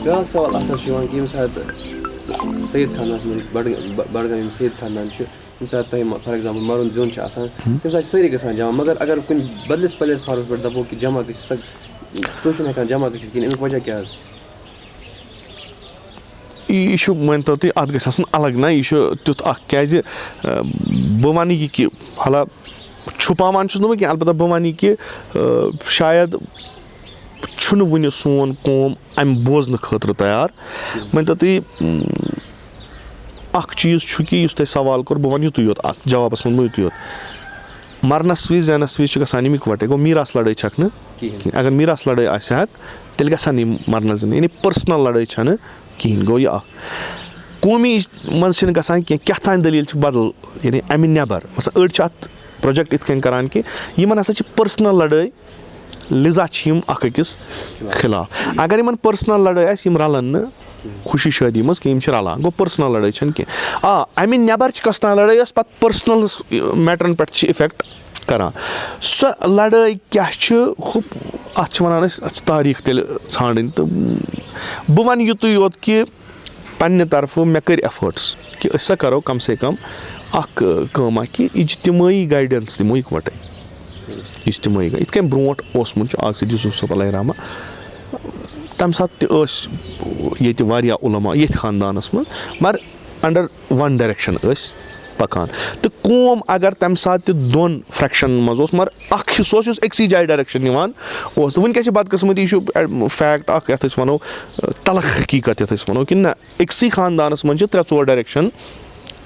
بیٛاکھ سوال اَتھ حظ چھُ یِوان کہِ ییٚمہِ ساتہٕ سید خانَس منٛز بڈگام یِم سید خاندان چھِ ییٚمہِ ساتہٕ تۄہہِ فار ایٚگزامپٕل مَرُن زیُن چھُ آسان تَمہِ ساتہٕ چھِ سٲری گژھان جمع مگر اگر کُنہِ بدلِس پلیٹ فارمَس پٮ۪ٹھ دَپو کہِ جمع گٔژھِو سا تُہۍ چھِو نہٕ ہٮ۪کان جمع گٔژھِتھ کِہیٖنۍ اَمیُک وجہ کیٛاہ حظ یہِ چھُ مٲنۍتو تُہۍ اَتھ گژھِ آسُن الگ نہ یہِ چھُ تیُتھ اکھ کیازِ بہٕ وَنہٕ یہِ کہِ حالا چھُپاوان چھُس نہٕ بہٕ کینٛہہ البتہ بہٕ وَنہٕ یہِ کہِ شاید چھُنہٕ وٕنہِ سون قوم اَمہِ بوزنہٕ خٲطرٕ تیار مٲنۍتو تُہۍ اکھ چیٖز چھُ کہِ یُس تۄہہِ سوال کوٚر بہٕ وَنہٕ یُتُے یوت اَتھ جوابَس منٛز یُتُے یوت مَرنَس وِزِ زینَس وِزِ چھِ گژھان یِم اِکوَٹَے گوٚو میٖراث لڑٲے چھَکھ نہٕ کِہیٖنۍ اگر میٖراث لڑٲے آسہِ ہا تیٚلہِ گژھن یِم مَرنَس زِنہٕ یعنی پٔرسٕنَل لڑٲے چھَنہٕ کِہیٖنۍ گوٚو یہِ اکھ قومی منٛز چھِنہٕ گژھان کینٛہہ کیٛاہ تانۍ دٔلیٖل چھِ بدل یعنی اَمہِ نٮ۪بر مثلاً أڑۍ چھِ اَتھ پروجیکٹ یِتھ کٔنۍ کران کہِ یِمن ہسا چھِ پٔرسٕنَل لڑٲے لِذا چھِ یِم اکھ أکِس خِلاف اگر یِمن پٔرسٕنَل لڑٲے آسہِ یِم رَلَن نہٕ خوشی شٲدی منٛز کینٛہہ یِم چھِ رَلان گوٚو پٔرسٕنَل لڑٲے چھَنہٕ کینٛہہ اَمہِ نٮ۪بر چھِ کۄس تانۍ لڑٲے یۄس پَتہٕ پٔرسٕنَل میٹرَن پٮ۪ٹھ چھِ اِفیکٹ کران سۄ لڑٲے کیاہ چھِ اَتھ چھِ وَنان أسۍ اَتھ چھِ تٲریٖخ تیٚلہِ ژھانڈٕنۍ تہٕ بہٕ وَنہٕ یُتُے یوت کہِ پننہِ طرفہٕ مےٚ کٔرۍ ایٚفٲٹٕس کہِ أسۍ ہسا کَرو کم سے کم اکھ کٲم اکھ کہِ اِجتِمٲعی گایڈَنٕس دِمو اِکوَٹَے اِجتِمٲعی یِتھ کٔنۍ برونٛٹھ اوسمُت چھُ آصف یوٗسف صٲب علیہ رحمہ تَمہِ ساتہٕ تہِ ٲسۍ ییٚتہِ واریاہ عُلما ییٚتھۍ خاندانَس منٛز مگر انڈر وَن ڈایریکشن ٲسۍ پَکان تہٕ قوم اگر تَمہِ ساتہٕ تہِ دۄن فرٛیکشَنن منٛز اوس مگر اکھ حِصہٕ اوس یُس أکسٕے جایہِ ڈایریکشن نِوان اوس تہٕ وٕنکیٚس چھِ بدقٕسمتی یہِ چھُ فیکٹ اکھ یَتھ أسۍ وَنو تلخ حقیٖقت یَتھ أسۍ وَنو کہِ نہ أکسٕے خاندانَس منٛز چھِ 3-4 ڈایریکشن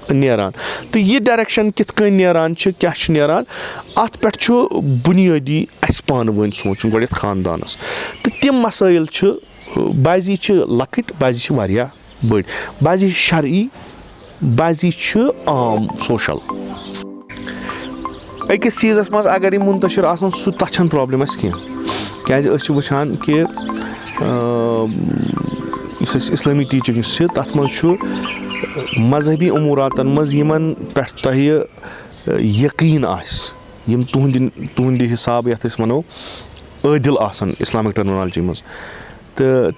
نیران تہٕ یہِ ڈایریکشن کِتھ کٔنۍ نیران چھِ کیاہ چھُ نیران اَتھ پٮ۪ٹھ چھُ بُنیٲدی اَسہِ پانہٕ ؤنۍ سونٛچُن گۄڈٕ یَتھ خاندانَس تہٕ تِم مسٲیِل چھِ بعضی چھِ لۄکٕٹۍ بعضی چھِ واریاہ بٔڑۍ بعضی چھِ شرعی بعضی چھِ عام سوشَل أکِس چیٖزَس منٛز اگر یہِ مُنتٔشِر آسان سُہ تَتھ چھَنہٕ پرٛابلِم اَسہِ کینٛہہ کیازِ أسۍ چھِ وٕچھان کہِ یُس اَسہِ اِسلٲمی ٹیٖچِنٛگ یُس چھِ تَتھ منٛز چھُ مذہبی اُموٗراتَن منٛز یِمن پٮ۪ٹھ تۄہہِ یقیٖن آسہِ یِم تُہنٛدِ حِساب یَتھ أسۍ وَنو عٲدِل آسان اِسلامِک ٹٔرمِنالجی منٛز تہٕ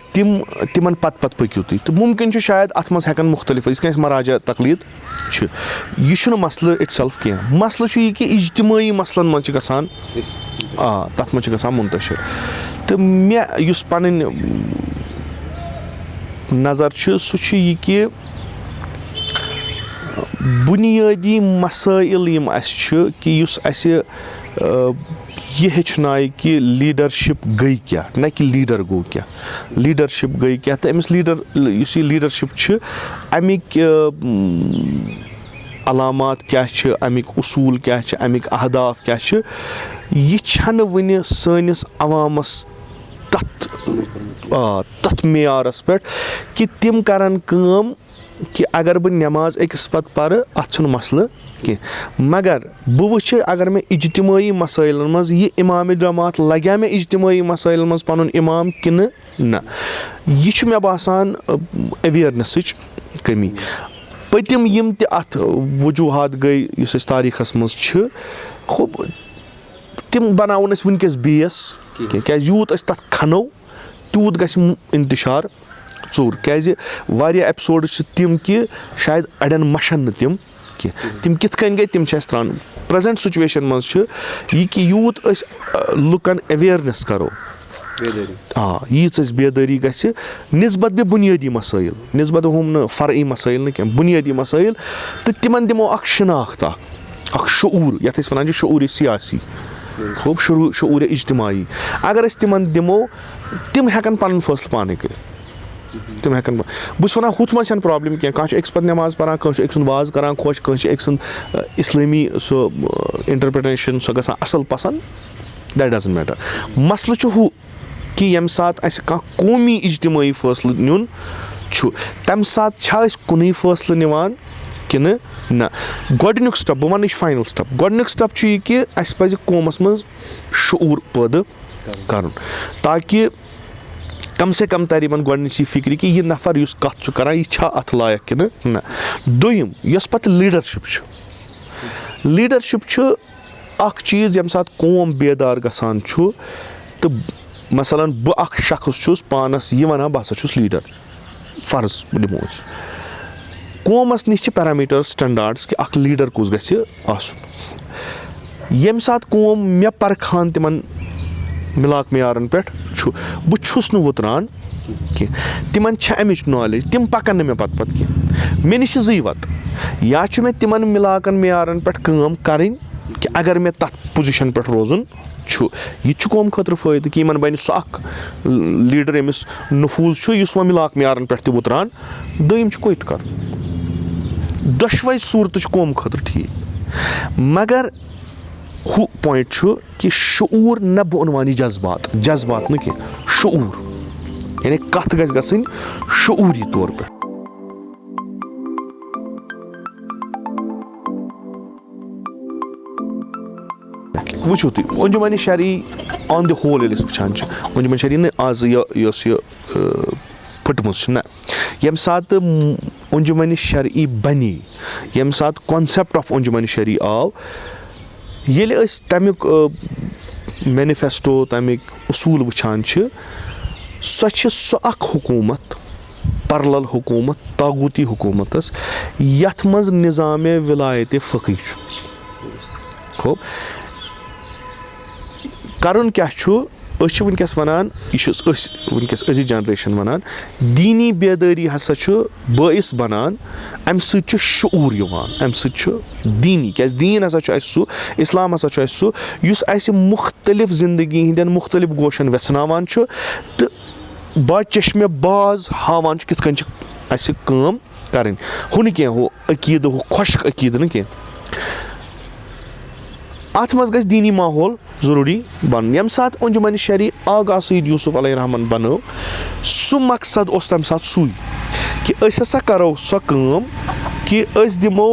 تِمن پتہٕ پٔکِو تُہۍ تہٕ مُمکِن چھُ شاید اَتھ منٛز ہٮ۪کن مُختٔلِف یِتھ کٔنۍ اَسہِ مراجا تقلیٖد چھِ یہِ چھُنہٕ مسلہٕ اِٹ سیلف کینٛہہ مسلہٕ چھُ یہِ کہِ اِجتِمٲعی مسلن منٛز چھِ گژھان تَتھ منٛز چھِ گژھان مُنتٔشِر تہٕ مےٚ یُس پنٕنۍ نظر چھِ سُہ چھُ یہِ کہِ بُنیٲدی مسٲیِل یِم اَسہِ چھِ کہِ یُس اَسہِ یہِ ہیٚچھنایہِ کہِ لیٖڈَرشِپ گٔے کیٛاہ نہ کہِ لیٖڈَر گوٚو کیٛاہ لیٖڈَرشِپ گٔے کیٛاہ تہٕ أمِس یُس یہِ لیٖڈَرشِپ چھِ اَمِکۍ علامات کیٛاہ چھِ اَمِکۍ اصوٗل کیٛاہ چھِ اَمِکۍ اہداف کیٛاہ چھِ یہِ چھَنہٕ وٕنہِ سٲنِس عوامَس تَتھ معیارَس پٮ۪ٹھ کہِ تِم کَرَن کٲم کہِ اگر بہٕ نٮ۪ماز أکِس پَتہٕ پَرٕ اَتھ چھُنہٕ مَسلہٕ کینٛہہ مگر بہٕ وٕچھِ اگر مےٚ اِجتِمٲعی مسٲیلَن منٛز یہِ اِمامِ جماعت لَگیٛاہ مےٚ اِجتِمٲعی مسٲیلَن منٛز پَنُن اِمام کِنہٕ نہ یہِ چھُ مےٚ باسان ایویرنیسٕچ کٔمی پٔتِم یِم تہِ اَتھ وجوٗہات گٔے یُس اَسہِ تٲریٖخَس منٛز چھِ تِم بَناوُن أسۍ وٕنکیٚس بیس کیٛازِ یوٗت أسۍ تَتھ کھَنو تیوٗت گژھِ اِنتِشار ژوٚر کیٛازِ واریاہ ایپِسوڈٕز چھِ تِم کہِ شاید اَڑٮ۪ن مَشَن نہٕ تِم کینٛہہ تِم کِتھ کٔنۍ گٔے تِم چھِ اَسہِ ترٛاوٕنۍ پرٛزَنٛٹ سُچویشَن منٛز چھِ یہِ کہِ یوٗت أسۍ لُکَن ایویرنیس کَرو ییٖژ اَسہِ بیدٲری گژھِ نِسبت بیٚیہِ بُنیٲدی مسٲیِل نِسبت ہُم نہٕ فرعی مسٲیِل نہٕ کینٛہہ بُنیٲدی مسٲیِل تہٕ تِمن دِمو اکھ شِناخت اکھ شعوٗر یَتھ أسۍ وَنان چھِ شعوٗرِ سیاسی خوب شعوٗرِ اِجتِماعی اگر أسۍ تِمن دِمو تِم ہٮ۪کن پَنُن فٲصلہٕ پانے کٔرِتھ تِم ہٮ۪کن بہٕ چھُس وَنان ہُتھ منٛز چھَنہٕ پرٛابلِم کینٛہہ کانٛہہ چھُ أکِس پَتہٕ نٮ۪ماز پَران کٲنٛسہِ چھُ أکۍ سُنٛد واز کَران خۄش کٲنٛسہِ چھِ أکۍ سُنٛد اِسلٲمی سُہ اِنٹَرپِرٛٹیشَن سۄ گژھان اَصٕل پَسنٛد دیٹ ڈزنٛٹ میٹر مَسلہٕ چھُ ہُہ کہِ ییٚمہِ ساتہٕ اَسہِ کانٛہہ قومی اِجتِمٲعی فٲصلہٕ نیُن چھُ تَمہِ ساتہٕ چھا أسۍ کُنُے فٲصلہٕ نِوان کِنہٕ نہ گۄڈٕنیُک سٹٮ۪پ بہٕ وَنہٕ یہِ چھُ فاینَل سٹٮ۪پ گۄڈٕنیُک سٹٮ۪پ چھُ یہِ کہِ اَسہِ پَزِ قومَس منٛز شعوٗر پٲدٕ کَرُن تاکہِ کم سے کم تَرِ یِمن گۄڈٕنِچی فِکرِ کہِ یہِ نفر یُس کَتھ چھُ کَران یہِ چھا اَتھ لایق کِنہٕ نہ دوٚیِم یۄس پَتہٕ لیٖڈَرشِپ چھُ اکھ چیٖز ییٚمہِ ساتہٕ قوم بیدار گژھان چھُ تہٕ مثلاً بہٕ اکھ شخص چھُس پانَس یہِ وَنان بہٕ ہسا چھُس لیٖڈر فرض بہٕ دِمو أسۍ قومَس نِش چھِ پیرامیٖٹٲرٕس سٹینڈاڈٕس کہِ اکھ لیٖڈر کُس گژھِ آسُن ییٚمہِ ساتہٕ قوم مےٚ پرکھان تِمن مِلاک معیارن پٮ۪ٹھ چھُ بہٕ چھُس نہٕ وُتران کینٛہہ تِمن چھےٚ اَمِچ نالیج تِم پَکن نہٕ مےٚ پتہٕ کینٛہہ مےٚ نِش چھِ زٕے وَتہٕ یا چھُ مےٚ تِمن مِلاکن معیارن پٮ۪ٹھ کٲم کَرٕنۍ کہِ اگر مےٚ تَتھ پُزِشن پٮ۪ٹھ روزُن چھُ یہِ تہِ چھُ قوم خٲطرٕ فٲیدٕ کہِ یِمن بَنہِ سُہ اکھ لیٖڈر ییٚمِس نفوٗظ چھُ یُس وۄنۍ مِلاک معیارن پٮ۪ٹھ تہِ وُتران دوٚیِم چھُ کویِٹ کَرُن دۄشوَے صوٗرتہٕ چھِ قوم خٲطرٕ ٹھیٖک مگر ہُہ پویِنٹ چھُ کہِ شعوٗر نہ بہٕ اُنوانی جذبات نہٕ کینٛہہ شعوٗر یعنی کَتھ گژھِ گژھٕنۍ شعوٗری طور پٮ۪ٹھ وٕچھِو تُہۍ انجمنہِ شرعی آن دِ ہول ییٚلہِ أسۍ وٕچھان چھِ انجمن شرعی نہٕ آز یۄس یہِ پھٕٹمٕژ چھِ نہ ییٚمہِ ساتہٕ انجمنہِ شرعی بنے ییٚمہِ ساتہٕ کانسیپٹ آف انجمنہِ شرعی آو ییٚلہِ أسۍ تَمیُک مینِفیسٹو تَمِکۍ اصوٗل وٕچھان چھِ سۄ چھِ سۄ اکھ حکوٗمت پرلل حکوٗمت طاغوٗتی حکوٗمت یتھ منٛز نِظامے وِلایتِ فقی چھُ گوٚو کَرُن کیاہ چھُ أسۍ چھِ وٕنکیٚس وَنان یہِ چھِ أسۍ وٕنکیٚس أزِچ جنریشن وَنان دیٖنی بیدٲری ہسا چھُ بٲعث بنان اَمہِ سۭتۍ چھُ شعوٗر یِوان اَمہِ سۭتۍ چھُ دیٖنی کیازِ دیٖن ہسا چھُ اَسہِ سُہ اِسلام ہسا چھُ اَسہِ سُہ یُس اَسہِ مُختٔلِف زندگی ہٕنٛدٮ۪ن مُختٔلِف گوشن ویژھناوان چھُ تہٕ باچشمہِ باز ہاوان چھُ کِتھ کٔنۍ چھِ اَسہِ کٲم کَرٕنۍ ہُہ نہٕ کینٛہہ ہُہ عقیٖدٕ ہُہ خۄشک عقیٖدٕ نہٕ کینٛہہ اَتھ منٛز گژھِ دیٖنی ماحول ضروٗری بَنُن ییٚمہِ ساتہٕ انجمنہِ شرعی آغا سید یوٗسف علیہ رحمن بنٲو سُہ مقصد اوس تَمہِ ساتہٕ سُے کہِ أسۍ ہسا کرو سۄ کٲم کہِ أسۍ دِمو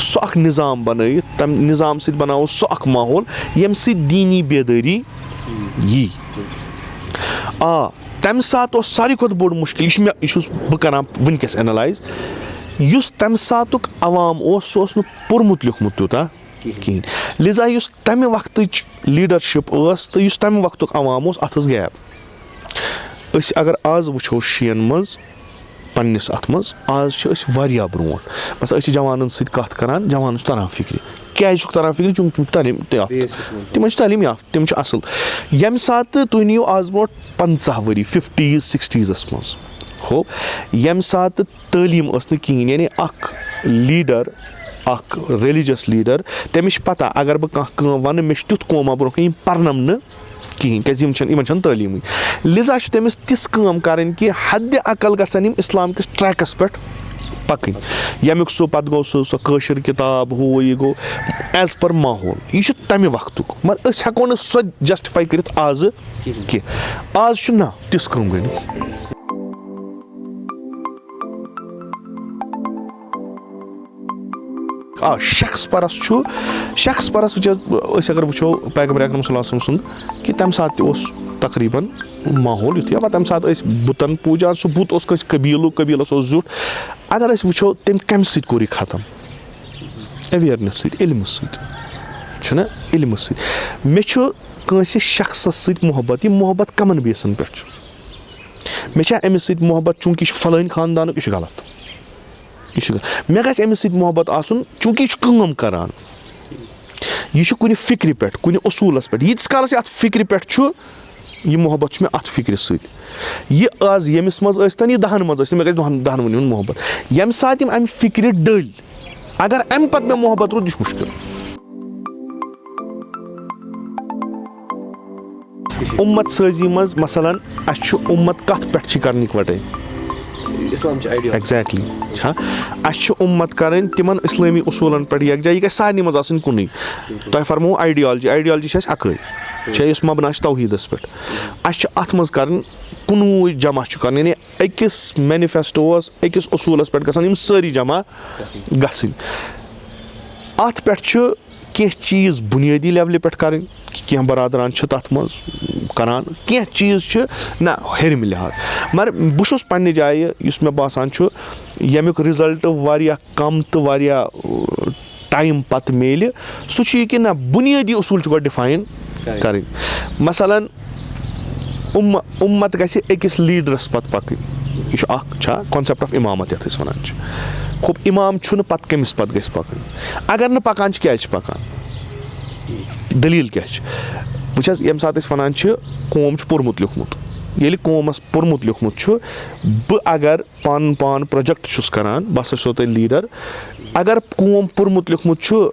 سُہ اکھ نِظام بنٲیِتھ تَمہِ نِظام سۭتۍ بناوو سُہ اکھ ماحول ییٚمہِ سۭتۍ دیٖنی بیدٲری یی تَمہِ ساتہٕ اوس ساروی کھۄتہٕ بوٚڑ مُشکِل یہِ چھُس بہٕ کران وٕنکیٚس اینلایز یُس تَمہِ ساتُک عوام اوس سُہ اوس نہٕ پوٚرمُت لیوٗکھمُت تیوٗتاہ کِہیٖنۍ لِذا یُس تَمہِ وقتٕچ لیٖڈرشِپ ٲس تہٕ یُس تَمہِ وقتُک عوام اوس اَتھ ٲس گیپ أسۍ اگر آز وٕچھو شِیَن منٛز پنٛنِس اَتھ منٛز آز چھِ أسۍ واریاہ برونٛٹھ مثلاً أسۍ چھِ جوانَن سۭتۍ کَتھ کَران جوانَن چھُ تَران فِکرِ کیازِ چھُکھ تَران فِکرِ تِم چھِ تعلیٖم یافتہٕ تِمن چھِ تعلیٖم یافتہٕ تِم چھِ اَصٕل ییٚمہِ ساتہٕ تُہۍ نِیِو آز برونٛٹھ 50 ؤری 50s 60s منٛز گوٚو ییٚمہِ ساتہٕ تعلیٖم ٲس نہٕ کِہیٖنۍ یعنی اکھ لیٖڈر اکھ ریلِجس لیٖڈر تٔمِس چھِ پتہ اگر بہٕ کانٛہہ کٲم وَنہٕ مےٚ چھُ تیُتھ قوما برونٛہہ کَنہِ یِم پرنَم نہٕ کِہیٖنۍ کیازِ یِمن چھنہٕ تعلیٖمٕے لِذا چھُ تٔمِس تِژھ کٲم کَرٕنۍ کہِ حدِ عقل گژھن یِم اِسلام کِس ٹریکَس پٮ۪ٹھ پَکٕنۍ ییٚمیُک سُہ پَتہٕ گوٚو سُہ کٲشِر کِتاب ہُہ یہِ گوٚو ایز پر ماحول یہِ چھُ تَمہِ وقتُک مگر أسۍ ہٮ۪کو نہٕ سۄ جسٹِفاے کٔرِتھ آزٕ کینٛہہ آز چھُ نہ تِژھ کٲم گٔے نہٕ شخص پرست چھُ شخص پرست أسۍ اگر وٕچھو پیغمبر اکرم صلی اللہ علیہ وسلم سُنٛد کہِ تَمہِ ساتہٕ تہِ اوس تقریٖبن ماحول یُتھُے اَوا تَمہِ ساتہٕ ٲسۍ بُتن پوٗجان سُہ بُت اوس کٲنٛسہِ قبیٖلَس اوس زیُٹھ اگر أسۍ وٕچھو تٔمۍ کَمہِ سۭتۍ کوٚر یہِ ختم ایویرنیس سۭتۍ علمہٕ سۭتۍ چھُنہ علمہٕ سۭتۍ مےٚ چھُ کٲنٛسہِ شخصس سۭتۍ محبت یہِ محبت کَمن بیسن پٮ۪ٹھ چھُ مےٚ چھا أمِس سۭتۍ محبت چوٗنٛکہِ یہِ چھُ فلٲنۍ خاندانُک یہِ چھُ غلط مےٚ گژھِ أمِس سۭتۍ محبت آسُن چوٗنٛکہِ یہِ چھُ کٲم کران یہِ چھُ کُنہِ فِکرِ پٮ۪ٹھ کُنہِ اصوٗلس پٮ۪ٹھ ییٖتِس کالس یہِ اَتھ فِکرِ پٮ۪ٹھ چھُ یہِ محبت چھُ مےٚ اَتھ فِکرِ سۭتۍ یہِ آز ییٚمِس منٛز ٲسۍ تن یہِ 10 منٛز ٲسۍ تن مےٚ گژھِ 10 ؤنۍ ہُنٛد محبت ییٚمہِ ساتہٕ یِم اَمہِ فِکرِ ڈٔلۍ اگر اَمہِ پتہٕ مےٚ محبت روٗد یہِ چھُ مُشکِل اُمت سٲزی منٛز مثلاً اَسہِ چھُ اُمت کَتھ پٮ۪ٹھ چھِ کَرٕنۍ اِکوَٹَے ایٚگزیکٹلی چھا اَسہِ چھُ اُمت کَرٕنۍ تِمن اِسلٲمی اصوٗلن پٮ۪ٹھ یکجا یہِ گژھِ سارنٕے منٛز آسٕنۍ کُنُے تۄہہِ فرموو آیڈیالجی چھِ اَسہِ اَکٕے چھےٚ یُس مبنا چھِ توحیٖدس پٮ۪ٹھ اَسہِ چھِ اَتھ منٛز کَرٕنۍ کُنوُے جمع چھُ کَرُن یعنی أکِس مینِفیسٹووَس أکِس اصوٗلس پٮ۪ٹھ گژھن یِم سٲری جمع گژھٕنۍ اَتھ پٮ۪ٹھ چھُ کینٛہہ چیٖز بُنیٲدی لیولہِ پٮ۪ٹھ کَرٕنۍ کینٛہہ برادران چھِ تَتھ منٛز کران کینٛہہ چیٖز چھِ نہ ہیٚرمہِ لحاظ مگر بہٕ چھُس پننہِ جایہِ یُس مےٚ باسان چھُ ییٚمیُک رِزلٹ واریاہ کم تہٕ واریاہ ٹایم پتہٕ میلہِ سُہ چھُ یہِ کہِ نہ بُنیٲدی اصوٗل چھُ گۄڈٕ ڈِفاین کَرٕنۍ مثلاً اُمت گژھِ أکِس لیٖڈرَس پَتہٕ پَکٕنۍ یہِ چھُ اَکھ چھا کانسیپٹ آف اِمامت یَتھ أسۍ وَنان چھِ خوب اِمام چھُنہٕ پَتہٕ کٔمِس پَتہٕ گژھِ پَکٕنۍ اگر نہٕ پَکان چھِ کیٛازِ چھِ پَکان دٔلیٖل کیٛاہ چھِ وٕچھ حظ ییٚمہِ ساتہٕ أسۍ وَنان چھِ قوم چھُ پوٚرمُت لیوٗکھمُت ییٚلہِ قومَس پوٚرمُت لیوٗکھمُت چھُ بہٕ اگر پَنُن پان پرٛوجَکٹ چھُس کَران بہٕ ہسا چھُسو تۄہہِ لیٖڈَر اگر قوم پوٚرمُت لیوٗکھمُت چھُ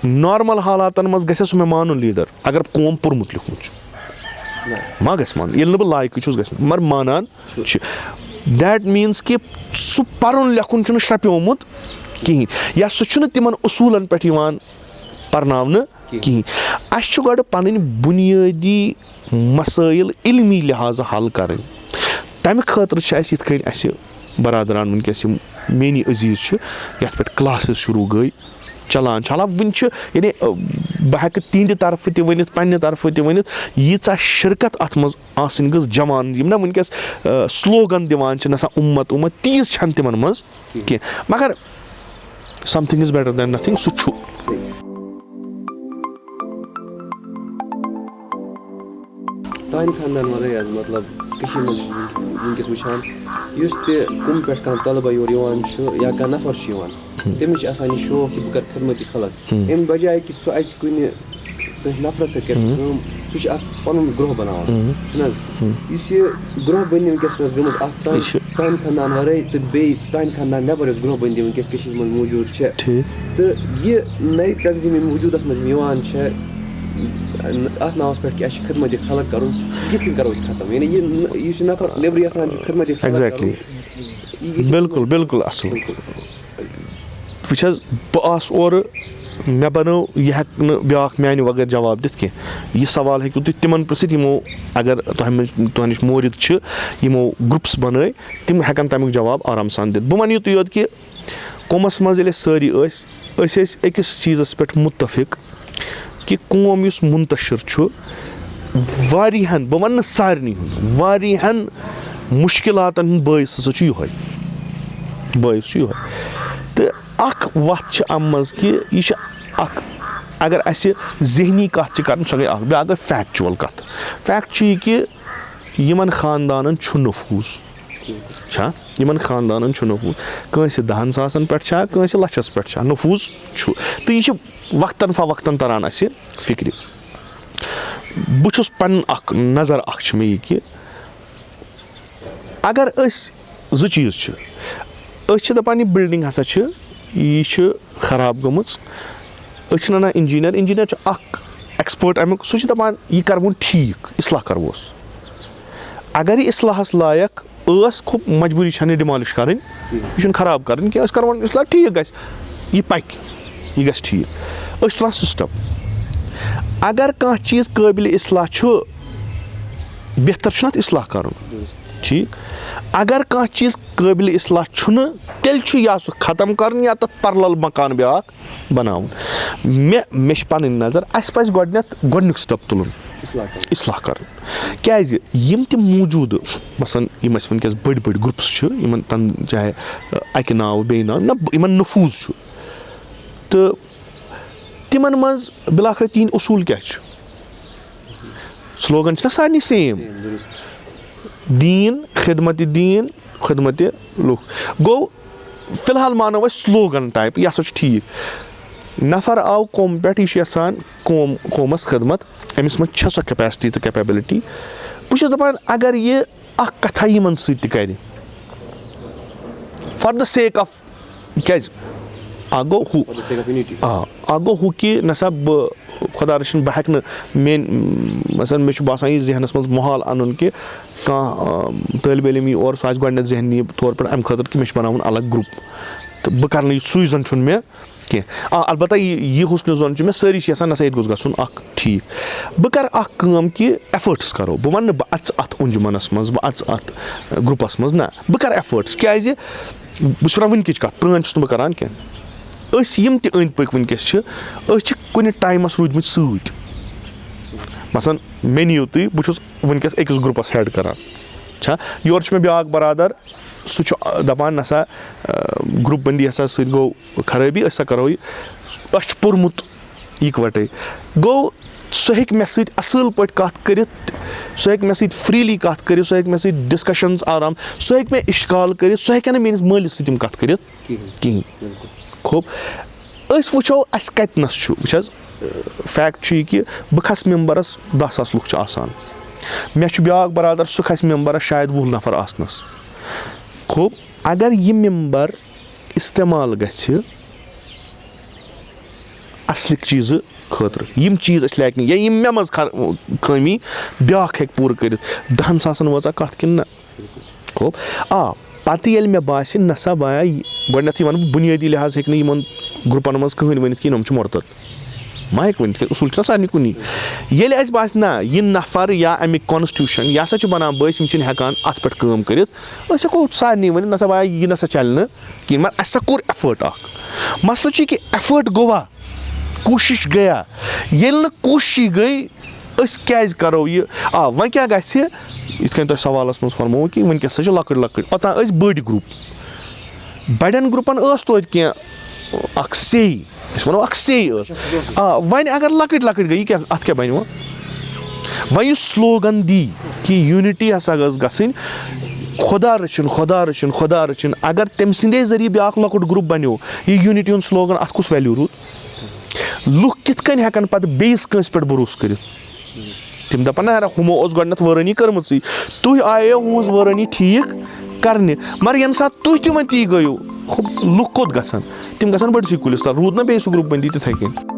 نارمَل حالاتَن منٛز گژھِ سُہ مےٚ مانُن لیٖڈَر اگر قوم پوٚرمُت لیوٗکھمُت چھُ ما گژھِ مانُن ییٚلہِ نہٕ بہٕ لایقٕے چھُس گژھِ مگر مانان چھِ دیٹ میٖنٕز کہِ سُہ پَرُن لیکھُن چھُنہٕ شرٛپیومُت کِہیٖنۍ یا سُہ چھُنہٕ تِمَن اصوٗلَن پٮ۪ٹھ یِوان پَرناونہٕ کِہیٖنۍ اَسہِ چھُ گۄڈٕ پَنٕنۍ بُنیٲدی مسٲیِل علمی لحاظہٕ حل کَرٕنۍ تَمہِ خٲطرٕ چھِ اَسہِ یِتھ کٔنۍ اَسہِ بَرادَران وٕنکٮ۪س یِم میٛٲنی عزیٖز چھِ یَتھ پٮ۪ٹھ کٕلاسٕز شروٗع گٔے چَلان چھِ حالانکہِ وٕنہِ چھِ یعنی بہٕ ہٮ۪کہٕ تِہنٛدِ طرفہٕ تہِ ؤنِتھ پنٛنہِ طرفہٕ تہِ ؤنِتھ ییٖژاہ شِرکت اَتھ منٛز آسٕنۍ گٔژھ جوان یِم نا وٕنکٮ۪س سٕلوگَن دِوان چھِ نسا اُمت تیٖژ چھَنہٕ تِمَن منٛز کینٛہہ مگر something is better than nothing سُہ چھُ تانہِ خاندان وَرٲے حظ مطلب کٔشیٖرِ منٛز وٕنکٮ۪س وٕچھان یُس تہِ کُن پٮ۪ٹھ کانٛہہ طلبا یور یِوان چھُ یا کانٛہہ نفر چھُ یِوان تٔمِس چھِ آسان یہِ شوق کہِ بہٕ کَرٕ خدمتِ خلق اَمہِ بجاے کہِ سُہ اَژِ کُنہِ کٲنٛسہِ نفرَس سۭتۍ کَرِ سُہ کٲم سُہ چھُ اکھ پَنُن گروہ بَناوان چھُنہٕ حظ یُس یہِ گروہ بٔنٛدی وٕنکٮ۪س چھِ گٔمٕژ اکھ تانہِ خاندان وَرٲے تہٕ بیٚیہِ تانہِ خاندان نٮ۪بر یۄس گروہ بٔنٛدی وٕنکٮ۪س کٔشیٖرِ منٛز موٗجوٗد چھےٚ تہٕ یہِ نَیہِ تنظیٖم یِم وجوٗدَس منٛز یِم یِوان چھےٚ اَتھ ناوَس پٮ۪ٹھ کہِ اَسہِ چھِ خدمتِ خلق کَرُن یہِ کِتھ کٔنۍ کَرو أسۍ ختم یعنی یہِ یُس یہِ نفر نیٚبرٕے آسان چھُ خدمتِ ایٚگزیکٹلی بِلکُل بِلکُل اَصٕل وٕچھ حظ بہٕ آس اورٕ مےٚ بَنٲو یہِ ہٮ۪کہٕ نہٕ بیٛاکھ میٛانہِ وغٲر جواب دِتھ کینٛہہ یہِ سوال ہیٚکِو تُہۍ تِمَن پِرٛژھِتھ یِمو اگر تۄہہِ نِش مورِد چھِ یِمو گرُپٕس بَنٲے تِم ہٮ۪کَن تَمیُک جواب آرام سان دِتھ بہٕ وَنہٕ یُتُے یوت کہِ قومَس منٛز ییٚلہِ أسۍ سٲری أسۍ ٲسۍ أکِس چیٖزَس پٮ۪ٹھ مُتفِق کہِ قوم یُس مُنتشِر چھُ واریاہَن بہٕ وَنہٕ نہٕ سارنٕے ہُنٛد واریاہَن مُشکِلاتَن ہُنٛد بٲعث ہسا چھُ یِہوٚے بٲعث چھُ یِہوٚے تہٕ اَکھ وَتھ چھِ اَمہِ منٛز کہِ یہِ چھِ اَکھ اگر اَسہِ ذہنی کَتھ چھِ کَرٕنۍ سۄ گٔے اَکھ بیٛاکھ گٔے فیکچُوَل کَتھ فیکٹ چھُ یہِ کہِ یِمَن خاندانَن چھُ نفوٗظ چھا یِمَن خاندانَن چھُ نفوٗظ کٲنٛسہِ 10,000 ساسَن پٮ۪ٹھ چھا کٲنٛسہِ لَچھَس پٮ۪ٹھ چھا نفوٗظ چھُ تہٕ یہِ چھِ وقتاً فوقتاً تَران اَسہِ فِکرِ بہٕ چھُس پَنُن اَکھ نظر اَکھ چھِ مےٚ یہِ کہِ اگر أسۍ 2 چیٖز چھِ أسۍ چھِ دَپان یہِ بِلڈِنٛگ ہسا چھِ یہِ چھِ خراب گٔمٕژ أسۍ چھِنہٕ اَنان اِنجیٖنَر چھُ اَکھ ایٚکٕسپٲٹ اَمیُک سُہ چھُ دَپان یہِ کَرٕوُن ٹھیٖک اِصلاح کَرٕووس اگر یہِ اِصلاحَس لایق ٲس خوب مجبوٗری چھَنہٕ یہِ ڈِمالِش کَرٕنۍ یہِ چھُنہٕ خراب کَرٕنۍ کینٛہہ أسۍ کَرٕون اِصلاح ٹھیٖک گژھِ یہِ پَکہِ یہِ گژھِ ٹھیٖک أسۍ چھِ تُلان سِسٹَم اگر کانٛہہ چیٖز قٲبلہِ اِصلاح چھُ بہتر چھُنہٕ اَتھ اِصلاح کَرُن ٹھیٖک اگر کانٛہہ چیٖز قٲبلہِ اِصلاح چھُنہٕ تیٚلہِ چھُ یا سُہ ختم کَرُن یا تَتھ پَرلل مکان بیٛاکھ بَناوُن مےٚ چھِ پَنٕنۍ نظر اَسہِ پَزِ گۄڈنیُک سِٹٮ۪پ تُلُن اِصلاح کَرُن کیٛازِ یِم تہِ موٗجوٗدٕ مثلاً یِم اَسہِ وٕنکٮ۪س بٔڑۍ بٔڑۍ گرُپٕس چھِ یِمَن تَنہٕ چاہے اَکہِ ناوٕ بیٚیہِ ناوٕ نہ یِمَن نفوٗظ چھُ تہٕ تِمَن منٛز بِلاخر تِہِنٛدۍ اصوٗل کیٛاہ چھِ سٕلوگَن چھِنہ سارنٕے سیم دیٖن خدمتِ لُکھ گوٚو فِلحال مانو أسۍ سٕلوگَن ٹایپ یہِ ہسا چھُ ٹھیٖک نفر آو قومہٕ پٮ۪ٹھ یہِ چھُ یَژھان قومَس خدمت أمِس منٛز چھےٚ سۄ کیپیسٹی تہٕ کیپیبلٹی بہٕ چھُس دَپان اگر یہِ اکھ کَتھا یِمن سۭتۍ تہِ کَرِ فار دَ سیک آف کیٛازِ اکھ گوٚو ہُہ کہِ نسا بہٕ خۄدا رٔچھِنۍ بہٕ ہٮ۪کہٕ نہٕ مثلاً مےٚ چھُ باسان یہِ ذہنَس منٛز ماحول اَنُن کہِ کانٛہہ طٲلبہِ علم یی اور سُہ آسہِ گۄڈٕنٮ۪تھ ذہنی طور پٲٹھۍ اَمہِ خٲطرٕ کہِ مےٚ چھُ بَناوُن الگ گرُپ تہٕ بہٕ کَرٕ نہٕ سُے زَن چھُنہٕ مےٚ کینٛہہ اَلبتہ یہِ حُسنہِ زوٚن چھُ مےٚ سٲری چھِ یَژھان نسا ییٚتہِ گوٚژھ گژھُن اکھ ٹھیٖک بہٕ کَرٕ اکھ کٲم کہِ ایفٲٹٕس کَرو بہٕ وَنہٕ نہٕ بہٕ اَژٕ اَتھ اُنجمَنَس منٛز بہٕ اَژٕ اَتھ گرُپَس منٛز نہ بہٕ کَرٕ ایفٲٹٕس کیٛازِ بہٕ چھُس وَنان وٕنکِچ کَتھ پرٛٲنۍ چھُس نہٕ بہٕ کَران کینٛہہ أسۍ یِم تہِ أنٛدۍ پٔکۍ وٕنکٮ۪س چھِ أسۍ چھِ کُنہِ ٹایمَس روٗدمٕتۍ سۭتۍ مثلاً مےٚ نِیِو تُہۍ بہٕ چھُس وٕنکٮ۪س أکِس گرُپَس ہیٚڈ کَران چھا یورٕ چھُ مےٚ بیٛاکھ بَرادَر سُہ چھُ دَپان نسا گرُپ بٔنٛدی ہسا سۭتۍ گوٚو خرٲبی أسۍ ہسا کَرو یہِ اَسہِ چھُ پوٚرمُت اِکوَٹَے گوٚو سُہ ہیٚکہِ مےٚ سۭتۍ اَصٕل پٲٹھۍ کَتھ کٔرِتھ سُہ ہیٚکہِ مےٚ سۭتۍ فرٛیٖلی کَتھ کٔرِتھ سُہ ہیٚکہِ مےٚ سۭتۍ ڈِسکشَنٕز آرام سُہ ہیٚکہِ مےٚ اِشکال کٔرِتھ سُہ ہیٚکہِ نہٕ میٲنِس مٲلِس سۭتۍ تِم کَتھ کٔرِتھ کِہیٖنۍ خوب أسۍ وٕچھو اَسہِ کَتِنَس چھُ وٕچھ حظ فیکٹ چھُ یہِ کہِ بہٕ کھَسہٕ مٮ۪مبَرَس 10,000 لُکھ چھِ آسان مےٚ چھُ بیٛاکھ بَرادَر سُہ کھَسہِ مٮ۪مبَرَس شاید 20 نفر آسنَس خوب اگر یہِ مٮ۪مبَر اِستعمال گژھِ اَصلٕکۍ چیٖزٕ خٲطرٕ یِم چیٖز أسۍ لیکِنۍ یا یِم مےٚ منٛز خٲمی بیٛاکھ ہیٚکہِ پوٗرٕ کٔرِتھ 10,000 وٲژاہ کَتھ کِنہٕ نہ خوب پَتہٕ ییٚلہِ مےٚ باسہِ نہ سا بایا گۄڈٕنٮ۪تھٕے وَنہٕ بہٕ بُنیٲدی لِحاظ ہیٚکہِ نہٕ یِمَن گرُپَن منٛز کٕہٕنۍ ؤنِتھ کِہیٖنۍ یِم چھِ مُرتد ما ہیٚکہِ ؤنِتھ اصوٗل چھُنہ سارنٕے کُنی ییٚلہِ اَسہِ باسہِ نہ یہِ نفر یا اَمِکۍ کانسٹیوٗشَن یہِ ہسا چھُ بَنان بٲیِس یِم چھِنہٕ ہٮ۪کان اَتھ پٮ۪ٹھ کٲم کٔرِتھ أسۍ ہٮ۪کو سارنٕے ؤنِتھ نہ سا بایا یہِ نہ سا چلہِ نہٕ کِہیٖنۍ مگر اَسہِ ہسا کوٚر اٮ۪فٲٹ اکھ مسلہٕ چھُ یہِ کہِ اٮ۪فٲٹ گوٚوا کوٗشِش گٔیا ییٚلہِ نہٕ کوٗشِشٕے گٔے أسۍ کیازِ کَرو یہِ وۄنۍ کیاہ گژھِ یِتھ کٔنۍ تۄہہِ سوالَس منٛز فرموو کہِ وٕنکیٚس ہسا چھِ لۄکٕٹۍ اوٚتام ٲسۍ بٔڑۍ گرُپ بَڑٮ۪ن گرُپَن ٲس توتہِ کینٛہہ اکھ سیٚے أسۍ وَنو اکھ سیٚے ٲس وۄنۍ اگر لۄکٕٹۍ گٔے یہِ کیاہ اَتھ کیاہ بَنہِ وۄنۍ یُس سلوگن دی کہِ یوٗنِٹی ہسا گٔژھ گژھٕنۍ خۄدا رٔچھِنۍ خۄدا رٔچھِنۍ خۄدا رٔچھِنۍ اگر تٔمۍ سٕنٛدے ذٔریعہٕ بیٛاکھ لۄکُٹ گرُپ بَنیو یہِ یوٗنِٹی ہُنٛد سلوگن اَتھ کُس ویلیوٗ روٗد لُکھ کِتھ کٔنۍ ہٮ۪کَن پَتہٕ بیٚیِس کٲنٛسہِ پٮ۪ٹھ بروسہٕ کٔرِتھ تِم دَپَن نہ ہُمو اوس گۄڈٕنٮ۪تھ وٲرٲنی کٔرمٕژٕے تُہۍ آیو ہُہٕنٛز وٲرٲنی ٹھیٖک کَرنہِ مگر ییٚمہِ ساتہٕ تُہۍ تہِ وۄنۍ تی گٔیو لُکھ کوٚت گژھن تِم گژھن بٔڑسٕے کُلِس تَل روٗد نہ بیٚیہِ سُہ گرُپ بٔنٛدی تِتھَے کٔنۍ